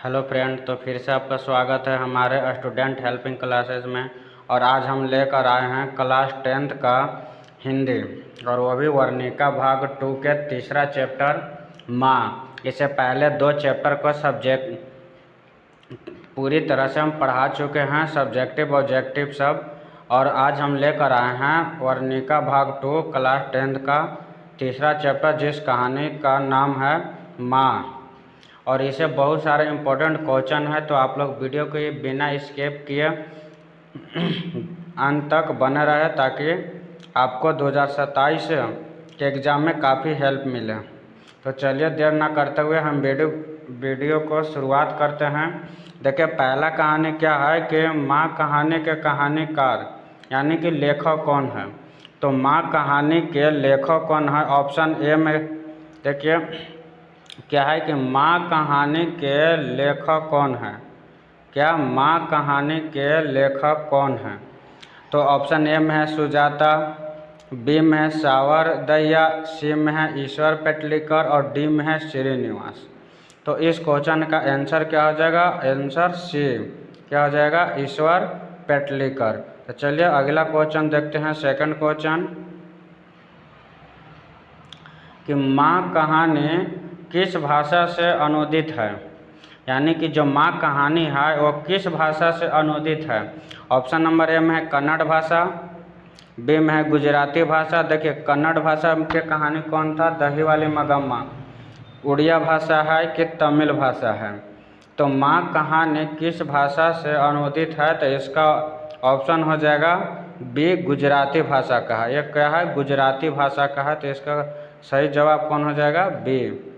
Hello friend, तो फिर से आपका स्वागत है हमारे स्टूडेंट हेल्पिंग क्लासेस में। और आज हम लेकर आए हैं क्लास 10th का हिंदी, और वो भी वर्णिका भाग 2 के तीसरा चैप्टर माँ। इससे पहले 2 चैप्टर को सब्जेक्ट पूरी तरह से हम पढ़ा चुके हैं, सब्जेक्टिव ऑब्जेक्टिव सब। और आज हम लेकर आए हैं वर्णिका भाग 2 क्लास 10th का तीसरा चैप्टर, जिस कहानी का नाम है माँ। और इसे बहुत सारे इम्पोर्टेंट क्वेश्चन है, तो आप लोग वीडियो को बिना स्किप किए अंत तक बने रहे, ताकि आपको 2027 के एग्ज़ाम में काफ़ी हेल्प मिले। तो चलिए देर ना करते हुए हम वीडियो को शुरुआत करते हैं। देखिए, पहला कहानी क्या है कि माँ कहानी के कहानीकार यानी कि लेखक कौन है। तो माँ कहानी के लेखक कौन है, ऑप्शन ए में देखिए क्या है कि माँ कहानी के लेखक कौन है। क्या माँ कहानी के लेखक कौन है? तो ऑप्शन ए में है सुजाता, बी में है सावर दहिया, सी में है ईश्वर पेटलिकर और डी में है श्रीनिवास। तो इस क्वेश्चन का आंसर क्या हो जाएगा? आंसर सी क्या हो जाएगा? ईश्वर पेटलिकर। तो चलिए अगला क्वेश्चन देखते हैं। सेकंड क्वेश्चन कि माँ कहानी किस भाषा से अनुदित है, यानी कि जो माँ कहानी है वो किस भाषा से अनुदित है। ऑप्शन नंबर ए में है कन्नड़ भाषा, बी में है गुजराती भाषा। देखिए, कन्नड़ भाषा के कहानी कौन था? दही वाली मगम्मा। उड़िया भाषा है कि तमिल भाषा है? तो माँ कहानी किस भाषा से अनुदित है, तो इसका ऑप्शन हो जाएगा बी, गुजराती भाषा का है। ये क्या है? गुजराती भाषा का है। तो इसका सही जवाब कौन हो जाएगा? बी।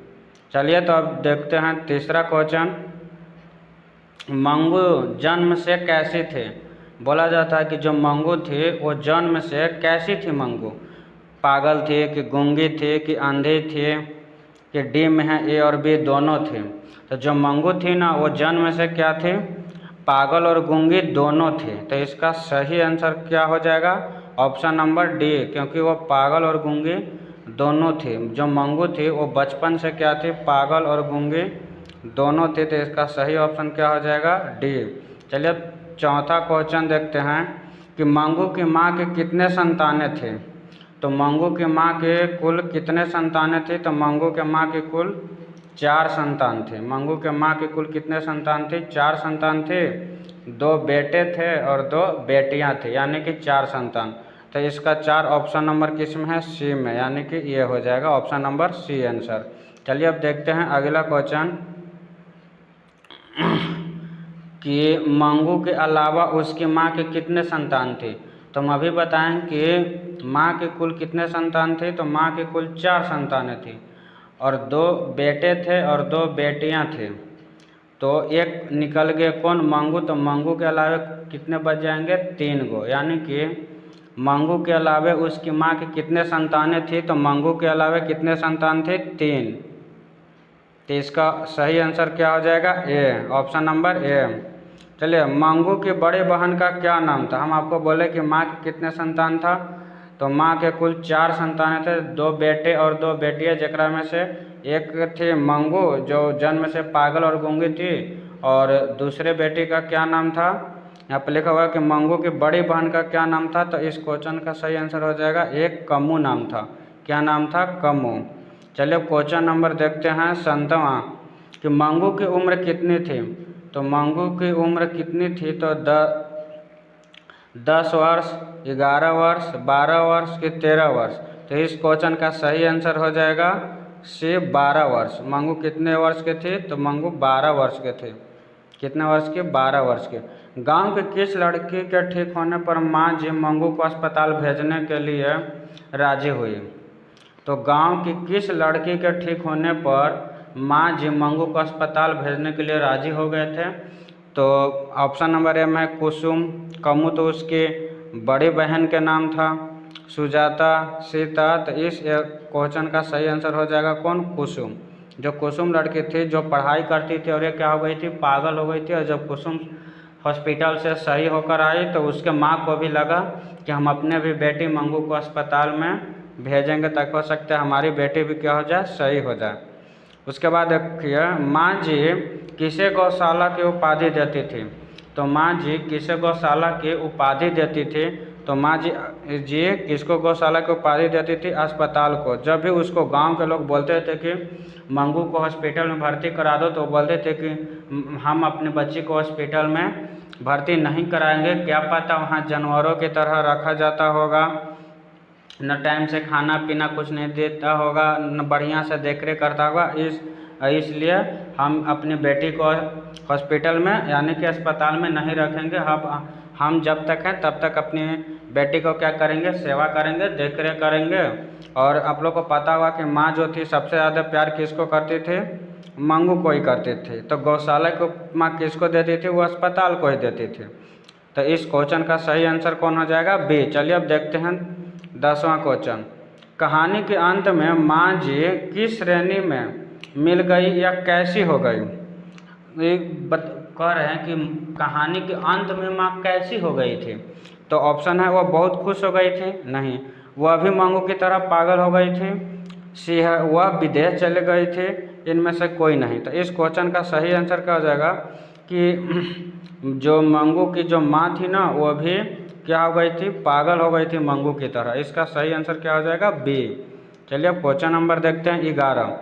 चलिए तो अब देखते हैं तीसरा क्वेश्चन। मंगू जन्म से कैसी थी? बोला जाता है कि जो मंगू थी वो जन्म से कैसी थी मंगू? पागल थी कि गूंगी थी कि अंधी थी कि डी में है ए और बी दोनों थी? तो जो मंगू थी ना, वो जन्म से क्या थी? पागल और गूंगी दोनों थी। तो इसका सही आंसर क्या हो जाएगा? ऑप्शन नंबर डी, क्योंकि वो पागल और गूंगी दोनों थी। जो मंगू थी वो बचपन से क्या थी? पागल और गूंगी दोनों थी। तो इसका सही ऑप्शन क्या हो जाएगा? डी। चलिए चौथा क्वेश्चन देखते हैं कि मंगू की माँ के कितने संतानें थे। तो मंगू की माँ के कुल कितने संतानें थी? तो मंगू के माँ की कुल 4 संतान थे। मंगू के माँ की कुल कितने संतान थी? 4 संतान थे। 2 बेटे थे और 2 बेटियां थी, यानी कि 4 संतान। तो इसका 4 ऑप्शन नंबर किस में है? सी में, यानी कि ये हो जाएगा ऑप्शन नंबर सी आंसर। चलिए अब देखते हैं अगला क्वेश्चन कि मंगू के अलावा उसकी माँ के कितने संतान थे। तो हम अभी बताएं कि माँ के कुल कितने संतान थे। तो माँ के कुल 4 संतानें थी और 2 बेटे थे और 2 बेटियां थे। तो एक निकल गए कौन? मंगू। तो मंगू के अलावा कितने बच जाएंगे? 3 गो, यानी कि मंगू के अलावा उसकी माँ के कितने संतानें थी? तो मंगू के अलावा कितने संतान थे? 3। तो इसका सही आंसर क्या हो जाएगा? ए, ऑप्शन नंबर ए। चलिए, मंगू की बड़ी बहन का क्या नाम था? हम आपको बोले कि माँ के कितने संतान था। तो माँ के कुल 4 संतान थे, 2 बेटे और 2 बेटियाँ, जकरा में से एक थी मंगू जो जन्म से पागल और गूंगी थी, और दूसरे बेटी का क्या नाम था? यहाँ पर लिखा हुआ है कि मंगू की बड़ी बहन का क्या नाम था। तो इस क्वेश्चन का सही आंसर हो जाएगा एक, कमू नाम था। क्या नाम था? कमू। चलिए क्वेश्चन नंबर देखते हैं 7वां कि मंगू की उम्र कितनी थी। तो मंगू की उम्र कितनी थी? तो 10 वर्ष, 11 वर्ष, 12 वर्ष कि 13 वर्ष? तो इस क्वेश्चन का सही आंसर हो जाएगा सी, 12 वर्ष। मंगू कितने वर्ष के थे? तो मंगू 12 वर्ष के थे। कितने वर्ष के? 12 वर्ष के। गांव के किस लड़की के ठीक होने पर माँ जी मंगू को अस्पताल भेजने के लिए राजी हुई। तो गांव की किस लड़की के ठीक होने पर माँ जी मंगू को अस्पताल भेजने के लिए राजी हो गए थे। तो ऑप्शन नंबर ए में कुसुम, कमू तो उसकी बड़ी बहन के नाम था, सुजाता, सीता। तो इस क्वेश्चन का सही आंसर हो जाएगा कौन? कुसुम। जो कुसुम लड़की थी जो पढ़ाई करती थी और ये क्या हो गई थी? पागल हो गई थी। और जब कुसुम हॉस्पिटल से सही होकर आई तो उसके माँ को भी लगा कि हम अपने भी बेटी मंगू को अस्पताल में भेजेंगे, ताकि हो सकता है हमारी बेटी भी क्या हो जाए? सही हो जाए। उसके बाद देखिए, माँ जी किसे गौशाला की उपाधि देती थी। तो माँ जी किसे गौशाला की उपाधि देती थी। तो माँ जी किसको गौशाला की उपाधि देती थी? अस्पताल को। जब भी उसको गांव के लोग बोलते थे कि मंगू को हॉस्पिटल में भर्ती करा दो, तो बोलते थे कि हम अपने बच्ची को हॉस्पिटल में भर्ती नहीं कराएंगे, क्या पता वहाँ जानवरों की तरह रखा जाता होगा, न टाइम से खाना पीना कुछ नहीं देता होगा, न बढ़िया से देख रेख करता होगा। इसलिए हम अपनी बेटी को हॉस्पिटल में यानी कि अस्पताल में नहीं रखेंगे। हम जब तक हैं तब तक अपनी बेटी को क्या करेंगे? सेवा करेंगे, देख रेख करेंगे। और आप लोग को पता होगा कि माँ जो थी सबसे ज़्यादा प्यार किसको करती थी? मंगू को ही करती थी। तो गौशाला को माँ किसको देती थी? वो अस्पताल को ही देती थी। तो इस क्वेश्चन का सही आंसर कौन हो जाएगा? बी। चलिए अब देखते हैं 10वां क्वेश्चन। कहानी के अंत में माँ जी किस श्रेणी में मिल गई या कैसी हो गई? कह रहे हैं कि कहानी के अंत में माँ कैसी हो गई थी। तो ऑप्शन है, वह बहुत खुश हो गई थी, नहीं, वह भी मंगू की तरह पागल हो गई थी, सी है वह विदेश चले गई थी, इनमें से कोई नहीं। तो इस क्वेश्चन का सही आंसर क्या हो जाएगा कि जो मंगू की जो माँ थी ना, वह भी क्या हो गई थी? पागल हो गई थी मंगू की तरह। इसका सही आंसर क्या हो जाएगा? बी। चलिए अब क्वेश्चन नंबर देखते हैं 11।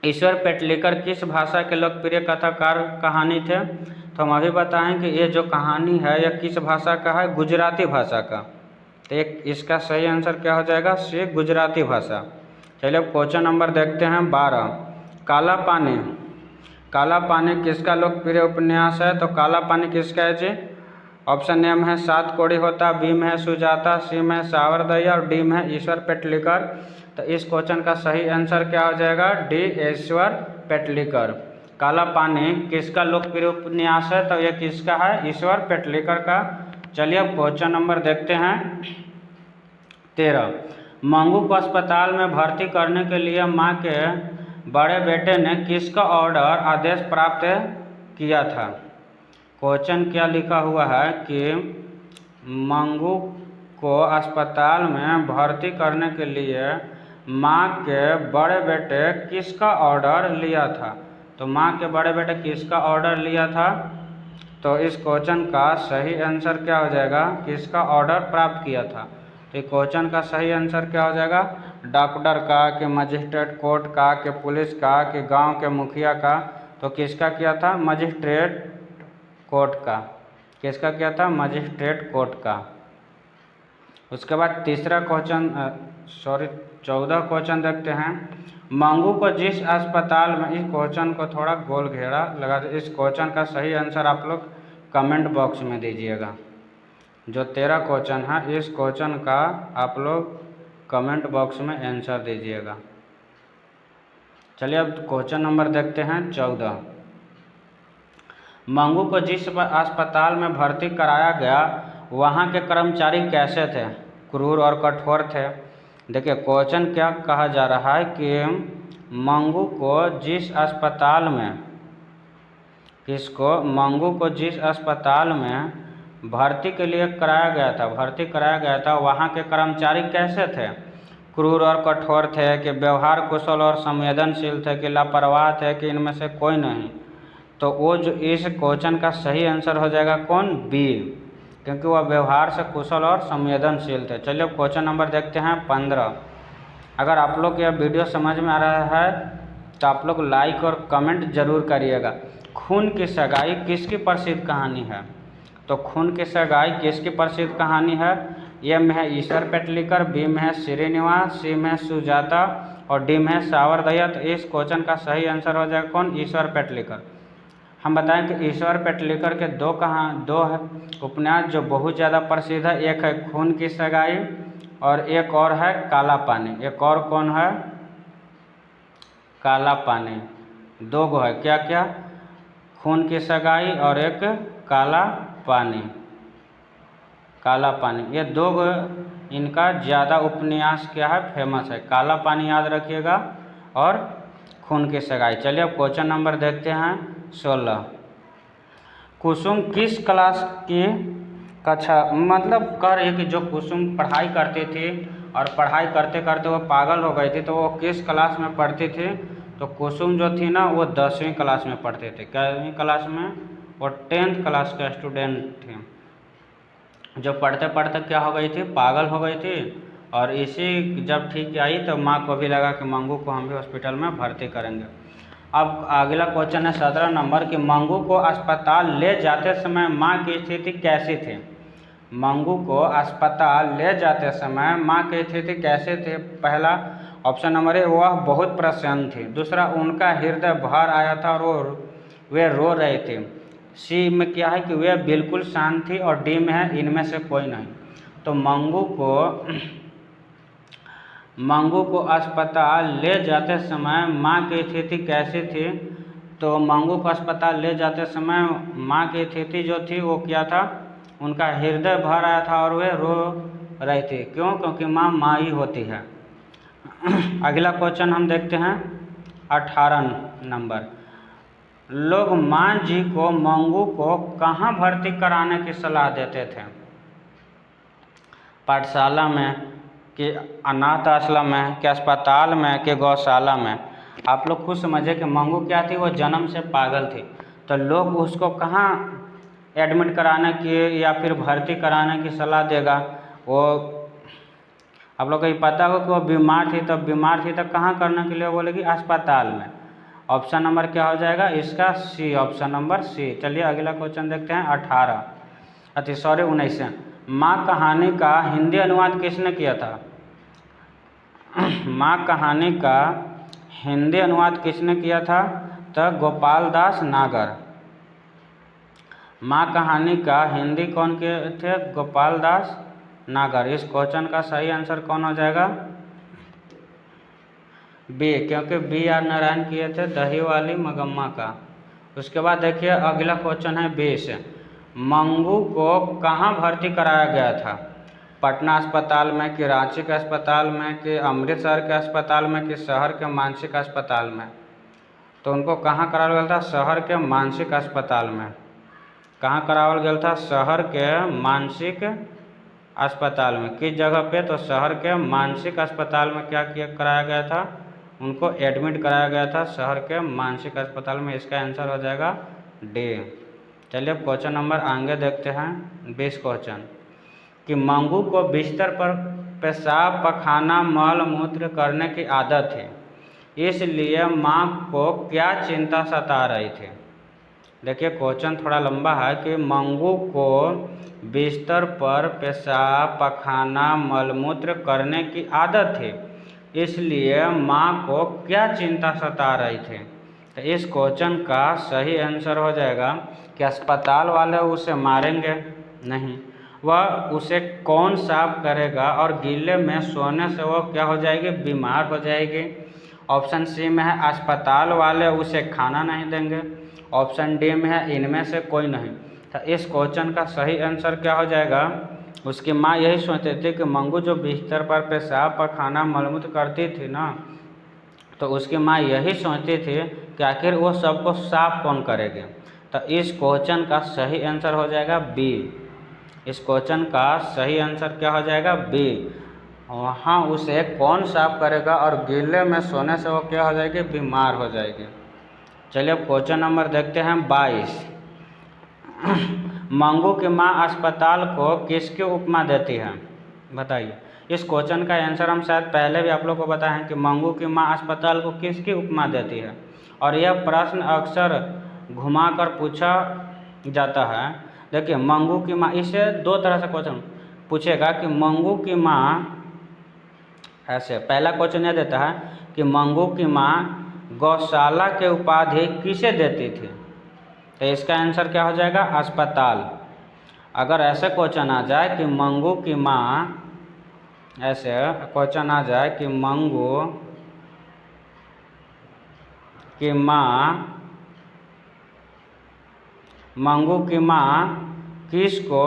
ईश्वर पेटलिकर किस भाषा के लोकप्रिय कथाकार कहानी थे? तो हम अभी बताएं कि ये जो कहानी है यह किस भाषा का है? गुजराती भाषा का। तो इसका सही आंसर क्या हो जाएगा? सी, गुजराती भाषा। चलिए अब क्वेश्चन नंबर देखते हैं 12। काला पानी। काला पानी किसका लोकप्रिय उपन्यास है? तो काला पानी किसका है जी? ऑप्शन ए में है सात कोड़ी होता, बी में है सुजाता, सी में है सावरदय्या और डी में है ईश्वर पेटलिकर। तो इस क्वेश्चन का सही आंसर क्या हो जाएगा? डी, ईश्वर पेटलिकर। काला पानी किसका लोकप्रिय उपन्यास है? तो ये किसका है? ईश्वर पेटलिकर का। चलिए अब क्वेश्चन नंबर देखते हैं 13। मंगू को अस्पताल में भर्ती करने के लिए माँ के बड़े बेटे ने किसका ऑर्डर आदेश प्राप्त किया था? क्वेश्चन क्या लिखा हुआ है कि मंगू को अस्पताल में भर्ती करने के लिए माँ के बड़े बेटे किसका ऑर्डर लिया था? तो माँ के बड़े बेटे किसका ऑर्डर लिया था? तो इस क्वेश्चन का सही आंसर क्या हो जाएगा? किसका ऑर्डर प्राप्त किया था? तो क्वेश्चन का सही आंसर क्या हो जाएगा? डॉक्टर का, कि मजिस्ट्रेट कोर्ट का, कि पुलिस का, कि गांव के मुखिया का। तो किसका किया था? मजिस्ट्रेट कोर्ट का। किसका किया था? मजिस्ट्रेट कोर्ट का। उसके बाद तीसरा क्वेश्चन 14 क्वेश्चन देखते हैं। मंगू को जिस अस्पताल में, इस क्वेश्चन को थोड़ा गोल घेरा लगा दे। इस क्वेश्चन का सही आंसर आप लोग कमेंट बॉक्स में दीजिएगा। जो 13 क्वेश्चन है इस क्वेश्चन का आप लोग कमेंट बॉक्स में आंसर दीजिएगा। चलिए अब क्वेश्चन नंबर देखते हैं 14। मंगू को जिस अस्पताल में भर्ती कराया गया वहाँ के कर्मचारी कैसे थे? क्रूर और कठोर थे। देखिए क्वेश्चन क्या कहा जा रहा है कि मंगू को जिस अस्पताल में, मंगू को जिस अस्पताल में भर्ती के लिए भर्ती कराया गया था वहाँ के कर्मचारी कैसे थे? क्रूर और कठोर थे, कि व्यवहार कुशल और संवेदनशील थे, कि लापरवाह थे, कि इनमें से कोई नहीं। तो वो जो इस क्वेश्चन का सही आंसर हो जाएगा कौन? बी, क्योंकि वह व्यवहार से कुशल और संवेदनशील थे। चलिए क्वेश्चन नंबर देखते हैं 15। अगर आप लोग यह वीडियो समझ में आ रहा है तो आप लोग लाइक और कमेंट जरूर करिएगा। खून की सगाई किसकी प्रसिद्ध कहानी है? तो खून की सगाई किसकी प्रसिद्ध कहानी है? ए में है ईश्वर पेटलिकर, बी में है श्रीनिवास, सी में है सुजाता और डी में है सावरदय्या। तो इस क्वेश्चन का सही आंसर हो जाएगा कौन? ईश्वर पेटलिकर। हम बताएं कि ईश्वर पेटलिकर के दो उपन्यास जो बहुत ज़्यादा प्रसिद्ध है, एक है खून की सगाई और एक और है काला पानी। एक और कौन है? काला पानी। दो गो है, क्या क्या? खून की सगाई और एक काला पानी। काला पानी, ये दो इनका ज़्यादा उपन्यास क्या है? फेमस है। काला पानी याद रखिएगा और खून की सगाई। चलिए अब क्वेश्चन नंबर देखते हैं 16। कुसुम किस क्लास की कक्षा, मतलब कह रही है कि जो कुसुम पढ़ाई करती थी और पढ़ाई करते करते वो पागल हो गई थी, तो वो किस क्लास में पढ़ती थी? तो कुसुम जो थी ना वो 10वीं क्लास में पढ़ते थे। कितवीं क्लास में? वो 10th क्लास का स्टूडेंट थे। जो पढ़ते पढ़ते क्या हो गई थी, पागल हो गई थी। और इसी जब ठीक आई तो माँ को भी लगा कि मंगू को हम भी हॉस्पिटल में भर्ती करेंगे। अब अगला क्वेश्चन है 17 नंबर कि मंगू को अस्पताल ले जाते समय माँ की स्थिति कैसी थी? मंगू को अस्पताल ले जाते समय माँ की स्थिति कैसे थी? पहला ऑप्शन नंबर ए, वह बहुत प्रसन्न थी। दूसरा, उनका हृदय भर आया था और वे रो रहे थे। सी में क्या है कि वे बिल्कुल शांत थी। और डी में है इनमें से कोई नहीं। तो मंगू को अस्पताल ले जाते समय माँ की स्थिति कैसी थी? तो मंगू को अस्पताल ले जाते समय माँ की स्थिति जो थी वो क्या था? उनका हृदय भर आया था और वे रो रही थी। क्यों? क्योंकि माँ ही होती है। अगला क्वेश्चन हम देखते हैं 18 नंबर। लोग माँ जी को मंगू को कहाँ भर्ती कराने की सलाह देते थे? पाठशाला में कि अनाथ आश्रम में कि अस्पताल में कि गौशाला में? आप लोग खुद समझे कि मंगू क्या थी, वो जन्म से पागल थी। तो लोग उसको कहाँ एडमिट कराने की या फिर भर्ती कराने की सलाह देगा? वो आप लोग को ये पता हो कि वो बीमार थी, तो कहाँ करने के लिए बोलेगी? अस्पताल में। ऑप्शन नंबर क्या हो जाएगा इसका? सी, ऑप्शन नंबर सी। चलिए अगला क्वेश्चन देखते हैं 19। माँ कहानी का हिंदी अनुवाद किसने किया था? माँ कहानी का हिंदी अनुवाद किसने किया था? तो गोपाल दास नागर। माँ कहानी का हिंदी कौन किए थे? गोपाल दास नागर। इस क्वेश्चन का सही आंसर कौन हो जाएगा? बी, क्योंकि बी आर नारायण किए थे दही वाली मगम्मा का। उसके बाद देखिए अगला क्वेश्चन है 20। मंगू को कहाँ भर्ती कराया गया था? पटना अस्पताल में कि रांची के अस्पताल में कि अमृतसर के अस्पताल में कि शहर के मानसिक अस्पताल में? तो उनको कहाँ कराया गया था? शहर के मानसिक अस्पताल में। कहाँ करावल गया था? शहर के मानसिक अस्पताल में। किस जगह पे? तो शहर के मानसिक अस्पताल में क्या कराया गया था? उनको एडमिट कराया गया था शहर के मानसिक अस्पताल में। इसका आंसर हो जाएगा डी। चलिए क्वेश्चन नंबर आगे देखते हैं 20 क्वेश्चन कि मंगू को बिस्तर पर पेशाब पखाना मल मूत्र करने की आदत है, इसलिए माँ को क्या चिंता सता रही थी? देखिए क्वेश्चन थोड़ा लंबा है कि मंगू को बिस्तर पर पेशाब पखाना मलमूत्र करने की आदत थी, इसलिए माँ को क्या चिंता सता रही थी? तो इस क्वेश्चन का सही आंसर हो जाएगा कि अस्पताल वाले उसे मारेंगे नहीं, वह उसे कौन साफ करेगा और गीले में सोने से वो क्या हो जाएगी? बीमार हो जाएगी। ऑप्शन सी में है अस्पताल वाले उसे खाना नहीं देंगे। ऑप्शन डी में है इनमें से कोई नहीं। तो इस क्वेश्चन का सही आंसर क्या हो जाएगा? उसकी माँ यही सोचती थी कि मंगू जो बिस्तर पर पेशाब पखाना मलमूत्र करती थी ना, तो उसकी माँ यही सोचती थी कि आखिर वो सबको साफ कौन करेगी। तो इस क्वेश्चन का सही आंसर हो जाएगा बी। इस क्वेश्चन का सही आंसर क्या हो जाएगा? बी। वहाँ उसे कौन साफ करेगा और गीले में सोने से वो क्या हो जाएगी? बीमार हो जाएगी। चलिए अब क्वेश्चन नंबर देखते हैं 22। मंगू की माँ अस्पताल को किसकी उपमा देती है? बताइए। इस क्वेश्चन का आंसर हम शायद पहले भी आप लोग को बताए हैं कि मंगू की माँ अस्पताल को किसकी उपमा देती है। और यह प्रश्न अक्सर घुमाकर पूछा जाता है। देखिए मंगू की माँ, इसे दो तरह से क्वेश्चन पूछेगा कि मंगू की माँ, ऐसे पहला क्वेश्चन यह देता है कि मंगू की माँ गौशाला के उपाधि किसे देती थी? तो इसका आंसर क्या हो जाएगा? अस्पताल। अगर ऐसे क्वेश्चन आ जाए कि मंगू की माँ, ऐसे क्वेश्चन आ जाए कि मंगू की माँ किसको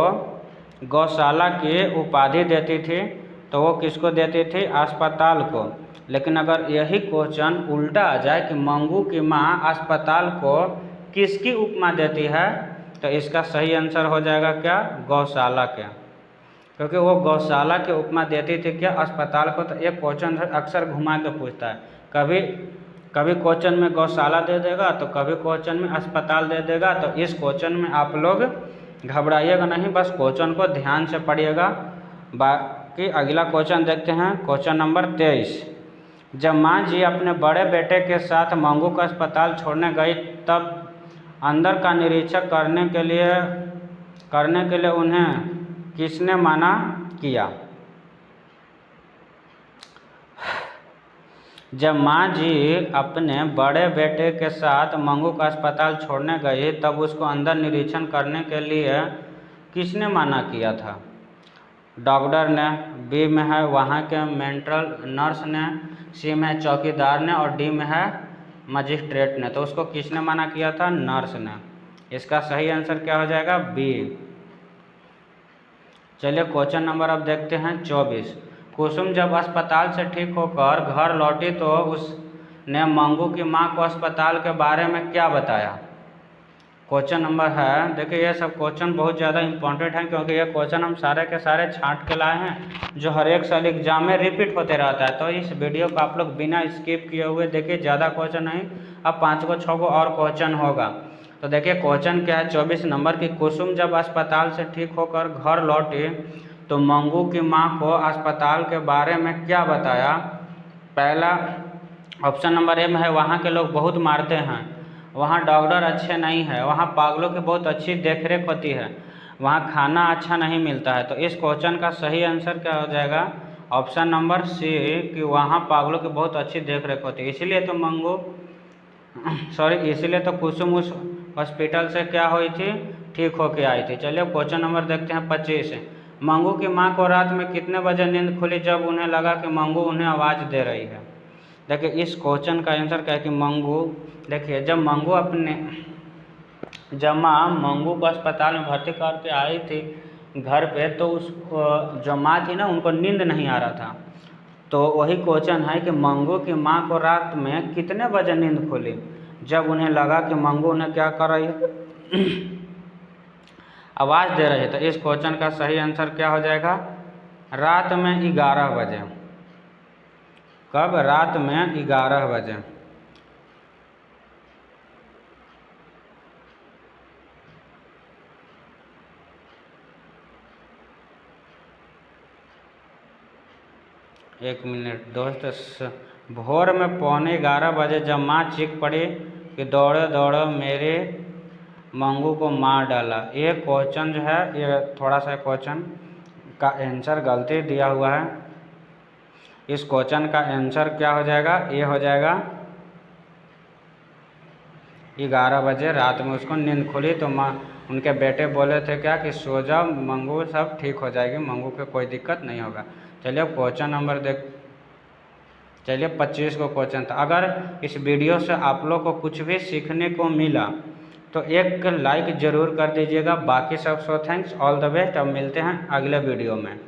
गौशाला की उपाधि देती थी? तो वो किसको देती थी? अस्पताल को। लेकिन अगर यही क्वेश्चन उल्टा आ जाए कि मंगू की माँ अस्पताल को किसकी उपमा देती है, तो इसका सही आंसर हो जाएगा क्या? गौशाला के। क्योंकि वो गौशाला की उपमा देती थी क्या? अस्पताल को। तो ये क्वेश्चन अक्सर घुमा के पूछता है, कभी कभी क्वेश्चन में गौशाला दे देगा तो कभी क्वेश्चन में अस्पताल दे देगा। तो इस क्वेश्चन में आप लोग घबराइएगा नहीं, बस क्वेश्चन को ध्यान से पढ़िएगा। बाकी अगला क्वेश्चन देखते हैं, क्वेश्चन नंबर 23। जब माँ जी अपने बड़े बेटे के साथ मंगू का अस्पताल छोड़ने गई तब अंदर का निरीक्षण करने के लिए उन्हें किसने मना किया? जब माँ जी अपने बड़े बेटे के साथ मंगू का अस्पताल छोड़ने गई तब उसको अंदर निरीक्षण करने के लिए किसने मना किया था? डॉक्टर ने, बी में है वहाँ के मेंटल नर्स ने, सी में है चौकीदार ने और डी में है मजिस्ट्रेट ने। तो उसको किसने मना किया था? नर्स ने। इसका सही आंसर क्या हो जाएगा? बी। चलिए क्वेश्चन नंबर अब देखते हैं 24। कुसुम जब अस्पताल से ठीक होकर घर लौटी तो उसने मंगू की माँ को अस्पताल के बारे में क्या बताया? क्वेश्चन नंबर है, देखिए ये सब क्वेश्चन बहुत ज़्यादा इंपॉर्टेंट हैं क्योंकि ये क्वेश्चन हम सारे के सारे छांट के लाए हैं जो हर एक साल एग्जाम में रिपीट होते रहता है। तो इस वीडियो को आप लोग बिना स्किप किए हुए देखिए, ज़्यादा क्वेश्चन नहीं, अब 5 को 6 को और क्वेश्चन होगा। तो देखिए क्वेश्चन क्या है 24 नंबर की, कुसुम जब अस्पताल से ठीक होकर घर लौटी तो मंगू की माँ को अस्पताल के बारे में क्या बताया? पहला ऑप्शन नंबर ए में है वहाँ के लोग बहुत मारते हैं, वहाँ डॉक्टर अच्छे नहीं है, वहाँ पागलों की बहुत अच्छी देखरेख होती है, वहाँ खाना अच्छा नहीं मिलता है। तो इस क्वेश्चन का सही आंसर क्या हो जाएगा? ऑप्शन नंबर सी कि वहाँ पागलों की बहुत अच्छी देखरेख होती है। इसीलिए तो कुसुम उस हॉस्पिटल से क्या हुई थी? ठीक होके आई थी। चलिए क्वेश्चन नंबर देखते हैं 25। मंगू की माँ को रात में कितने बजे नींद खुली जब उन्हें लगा कि मंगू उन्हें आवाज़ दे रही है? देखिए इस क्वेश्चन का आंसर क्या है कि मंगू, देखिए जब माँ मंगू को अस्पताल में भर्ती करके आई थी घर पे तो उस जो माँ थी ना उनको नींद नहीं आ रहा था। तो वही क्वेश्चन है कि मंगू की माँ को रात में कितने बजे नींद खुली जब उन्हें लगा कि मंगू उन्हें क्या कर रही है? आवाज़ दे रही है। तो इस क्वेश्चन का सही आंसर क्या हो जाएगा? रात में 11 बजे। कब? रात में 11 बजे। एक मिनट दोस्त, भोर में 11:15 बजे जब माँ चीख पड़ी कि दौड़ो दौड़ो मेरे मंगू को मार डाला। ये क्वेश्चन जो है ये थोड़ा सा क्वेश्चन का आंसर गलती दिया हुआ है। इस क्वेश्चन का आंसर क्या हो जाएगा? ये हो जाएगा 11 बजे रात में उसको नींद खुली तो माँ उनके बेटे बोले थे क्या कि सो जाओ मंगू, सब ठीक हो जाएगी, मंगू को कोई दिक्कत नहीं होगा। चलिए क्वेश्चन नंबर चलिए 25 को क्वेश्चन था। अगर इस वीडियो से आप लोग को कुछ भी सीखने को मिला तो एक लाइक ज़रूर कर दीजिएगा। बाकी सब थैंक्स, ऑल द बेस्ट। अब मिलते हैं अगले वीडियो में।